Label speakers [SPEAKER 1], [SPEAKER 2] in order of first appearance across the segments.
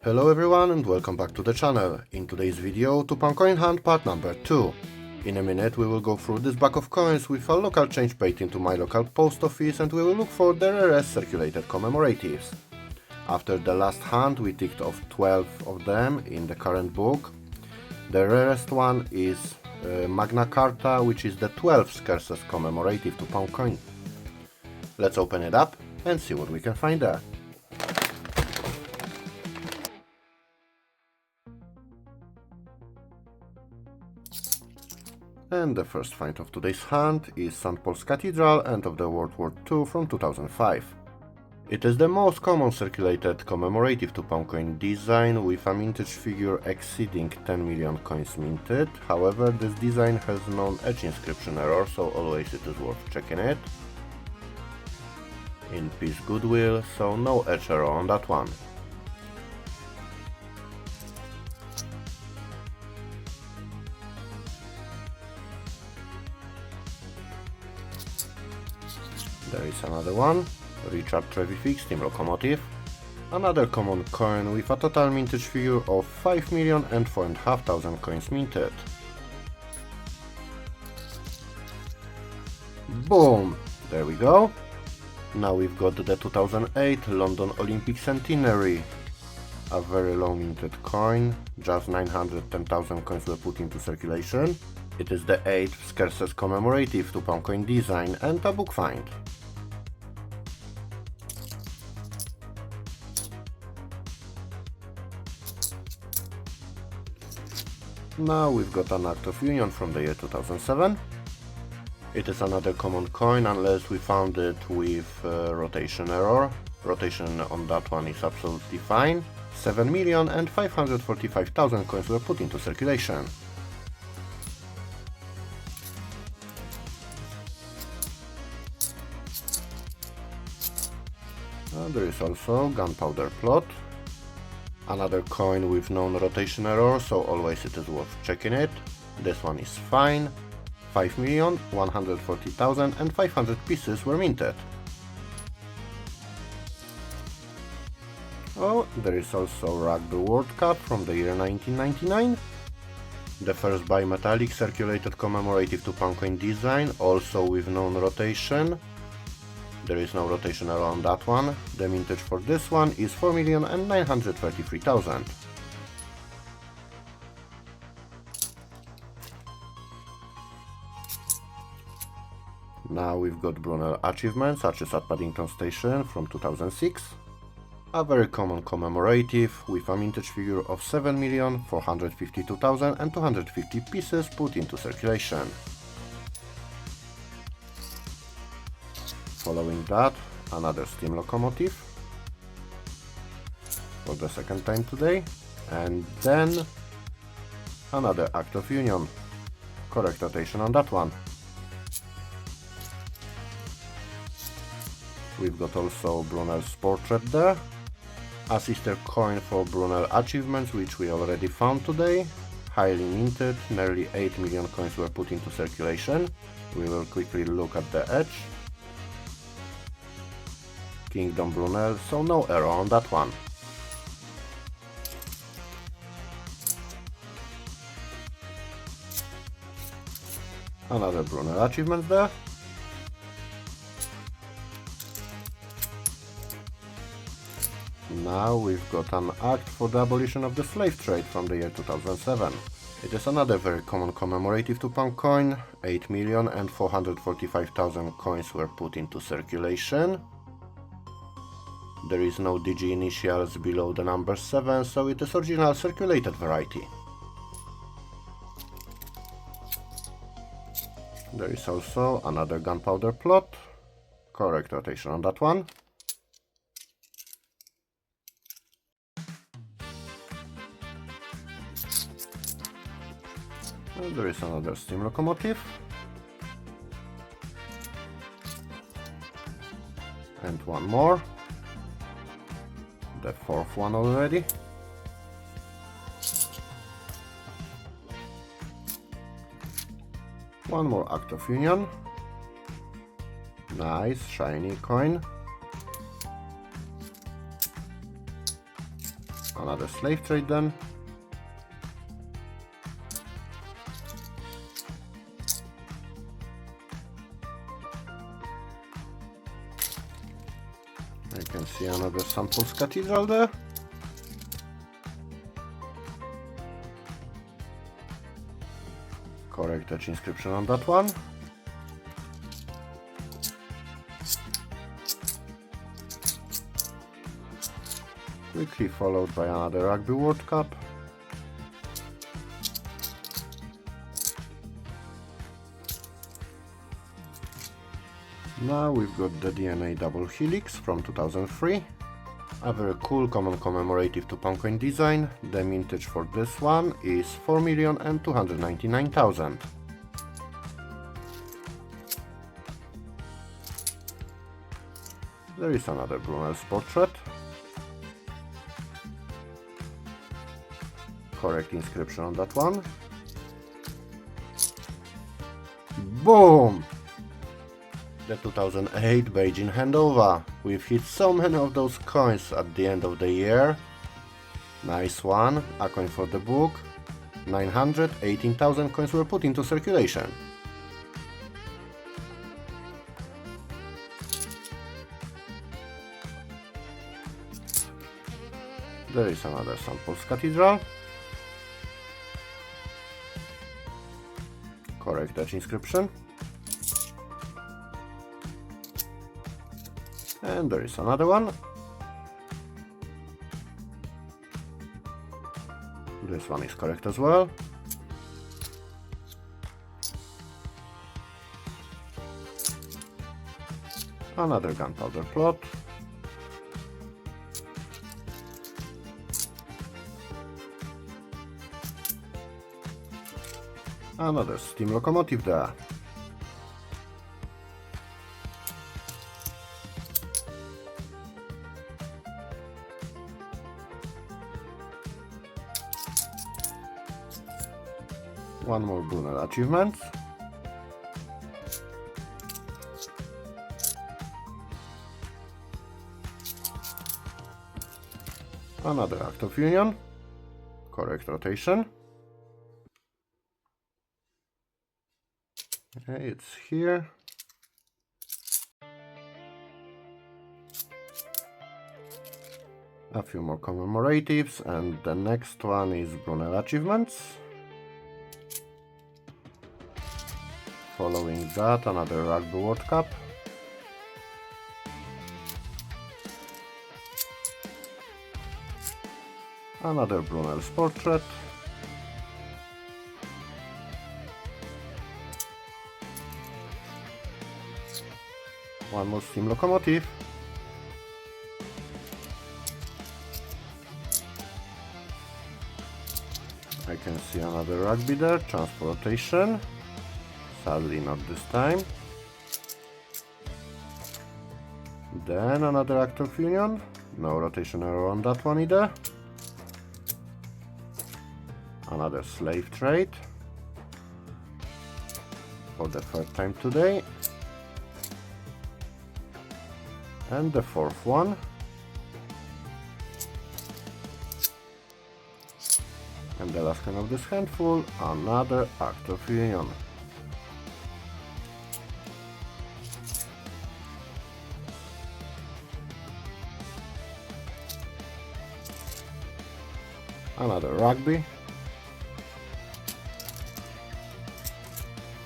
[SPEAKER 1] Hello everyone and welcome back to the channel. In today's video, £2 coin hunt part number 2. In a minute we will go through this bag of coins with a local change paid into my local post office and we will look for the rarest circulated commemoratives. After the last hunt we ticked off 12 of them in the current book. The rarest one is Magna Carta, which is the 12th scarcest commemorative £2 coin. Let's open it up and see what we can find there. And the first find of today's hunt is St. Paul's Cathedral, end of the World War II from 2005. It is the most common circulated commemorative £2 coin design with a mintage figure exceeding 10 million coins minted. However, this design has no edge inscription error, so always it is worth checking it. In peace goodwill, so no edge error on that one. There is another one, Richard Trevithick steam locomotive. Another common coin with a total mintage figure of 5,004,500 coins minted. Boom! There we go. Now we've got the 2008 London Olympic Centenary. A very low minted coin, just 910,000 coins were put into circulation. It is the 8th scarcest commemorative £2 coin design and a book find. Now we've got an Act of Union from the year 2007. It is another common coin unless we found it with rotation error. Rotation on that one is absolutely fine. 7,545,000 coins were put into circulation. There is also gunpowder plot. Another coin with known rotation error, so always it is worth checking it. This one is fine. 5,140,500 pieces were minted. Oh, there is also Rugby World Cup from the year 1999. The first bimetallic circulated commemorative £2 coin design, also with known rotation. There is no rotation error on that one. The mintage for this one is 4,933,000. Now we've got Brunel achievements such as at Paddington Station from 2006. A very common commemorative with a mintage figure of 7,452,250 pieces put into circulation. Following that, another steam locomotive for the second time today, and then another Act of Union. Correct rotation on that one. We've got also Brunel's portrait there. A sister coin for Brunel achievements, which we already found today. Highly minted, nearly 8 million coins were put into circulation. We will quickly look at the edge. Kingdom Brunel, so no error on that one. Another Brunel achievement there. Now we've got an act for the abolition of the slave trade from the year 2007. It is another very common commemorative £2 coin. 8,445,000 coins were put into circulation. There is no DG initials below the number 7, so it is original circulated variety. There is also another gunpowder plot. Correct rotation on that one. And there is another steam locomotive. And one more. The fourth one already. One more Act of Union. Nice, shiny coin. Another slave trade then. I can see another St. Paul's Cathedral there. Correct edge inscription on that one. Quickly followed by another Rugby World Cup. Now we've got the DNA double helix from 2003. A very cool common commemorative £2 coin design. The mintage for this one is 4,299,000. There is another Brunel's portrait. Correct inscription on that one. Boom! The 2008 Beijing handover. We've hit so many of those coins at the end of the year. Nice one, a coin for the book. 918,000 coins were put into circulation. There is another St. Paul's Cathedral. Correct edge inscription. And there is another one. This one is correct as well. Another gunpowder plot. Another steam locomotive there. One more Brunel achievement. Another Act of Union. Correct rotation. Okay, it's here. A few more commemoratives, and the next one is Brunel achievements. Following that, another Rugby World Cup. Another Brunel's portrait. One more steam locomotive. I can see another rugby there, transportation. Sadly not this time. Then another Act of Union. No rotation error on that one either. Another slave trade. For the third time today. And the fourth one. And the last one of this handful, another Act of Union. Another rugby.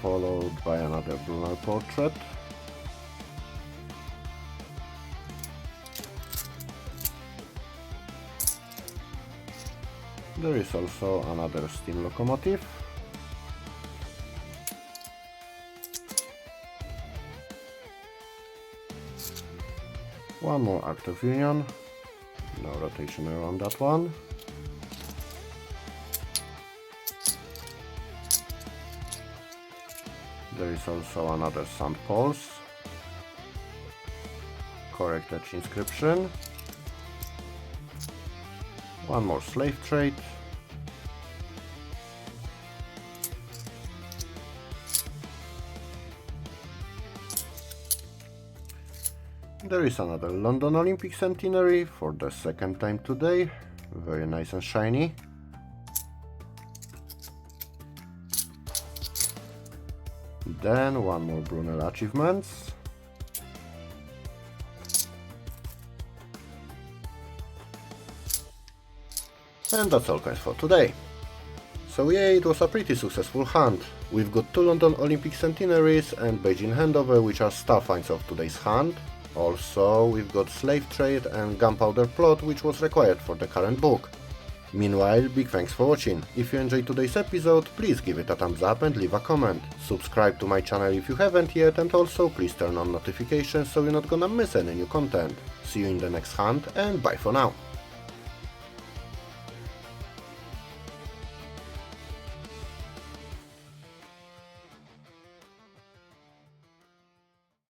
[SPEAKER 1] Followed by another Brunel portrait. There is also another steam locomotive. One more Act of Union. No rotation around that one. There is also another St. Paul's. Correct edge inscription. One more slave trade. There is another London Olympic centenary for the second time today. Very nice and shiny. Then one more Brunel achievements. And that's all coins for today. So yeah, it was a pretty successful hunt. We've got 2 London Olympic centenaries and Beijing handover, which are star finds of today's hunt. Also, we've got slave trade and gunpowder plot, which was required for the current book. Meanwhile, big thanks for watching. If you enjoyed today's episode, please give it a thumbs up and leave a comment. Subscribe to my channel if you haven't yet, and also please turn on notifications so you're not gonna miss any new content. See you in the next hunt, and bye for now.